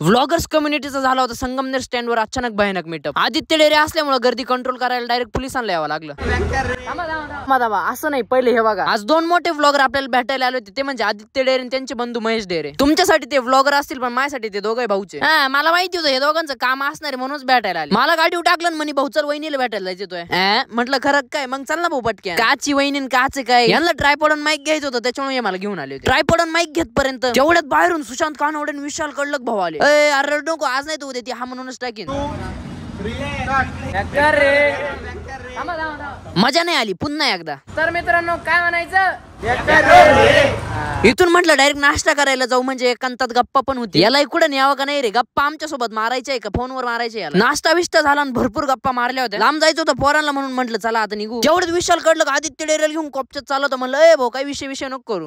Vloggers कम्युनिटीचा झाला होता संगमनेर स्टँडवर अचानक भयानक मीटअप. आदित्य डेरे असल्यामुळे गर्दी कंट्रोल करायला डायरेक्ट पोलिसांना यावं लागलं. असं नाही, पहिले हे बघा, आज दोन मोठे व्लॉगर आपल्याला भेटायला आले होते. ते म्हणजे आदित्य डेरे आणि त्यांचे बंधू महेश डेरे. तुमच्यासाठी ते व्लॉगर असतील पण माझ्यासाठी ते दोघे भाऊचे. मला माहिती होतं हे दोघांचं काम असणार आहे म्हणूनच भेटायला आले. मला गाडी टाकलं म्हणे भाऊ चल वहिनीला भेटायला जायचोय. म्हटलं खरं काय, मग चल ना भाऊ पटक्या. काची वहिनी काच काय, यांना ट्रायपॉड माईक घ्यायचं होतं त्याच्यामुळे मला घेऊन आले होते. ट्रायपॉड माईक घेत पर्यंत तेवढ्यात बाहेरून सुशांत कानवडे आणि विशाल कडलक भाऊ आले. अरे नको आज नाही तू उद्या ती हा म्हणूनच टाकीन. मजा नाही आली पुन्हा एकदा. तर मित्रांनो काय म्हणायचं, इथून म्हटलं डायरेक्ट नाश्ता करायला जाऊ म्हणजे एकांतात गप्पा पण होती. याला इकडे न्यावं का नाही रे, गप्पा आमच्या सोबत मारायचे का फोनवर मारायचे. याला नाश्ता विष्टा झाला आणि भरपूर गप्पा मारल्या होत्या. लांब जायचं होतं पोरांना म्हणून म्हटलं चला आता निघू. जेवढं विशाल कडलं आदित्य डेरेला घेऊन कॉपच्यात चालवतं. म्हणलं ए भाऊ काय विषय नको करू.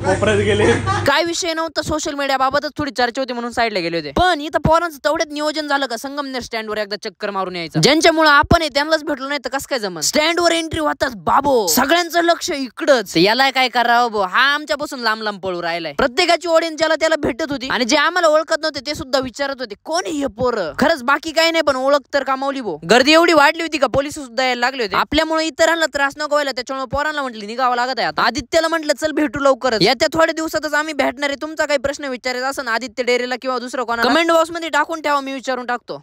काय विषय नव्हता, सोशल मीडिया बाबतच थोडी चर्चा होती म्हणून साईडला गेले होते. पण इथं पोरांचं तेवढ्यात नियोजन झालं का संगमनेर स्टँडवर एकदा चक्कर मारून यायचं, ज्यांच्यामुळे आपण त्यांनाच भेटलो नाही तर कसं काय जमन. स्टँडवर एंट्री होताच बाबो सगळ्यांचं लक्ष इकडच. याला काय करावं, हा आमच्यापासून लांब लांब पळू राहिलाय. प्रत्येकाची ऑडियन्स ज्याला त्याला भेटत होती आणि जे आम्हाला ओळखत नव्हते ते सुद्धा विचारत होते कोण हे पोरं. खरंच बाकी काही नाही पण ओळख तर कमावली भो. गर्दी एवढी वाढली होती का पोलीस सुद्धा यायला लागले होते. आपल्यामुळे इतरांना त्रास नको व्हायला त्याच्यामुळे पोरांना म्हटली निघावं लागत आहे. आता आदित्यला म्हटलं चल भेटू लवकरच. येत्या थोड्या दिवसातच आम्ही भेटणार आहे. तुमचा काही प्रश्न विचारायचा असेल आदित्य डेरेला किंवा दुसरं कोणा, कमेंट बॉक्स मध्ये टाकून ठेवा, मी विचारून टाकतो.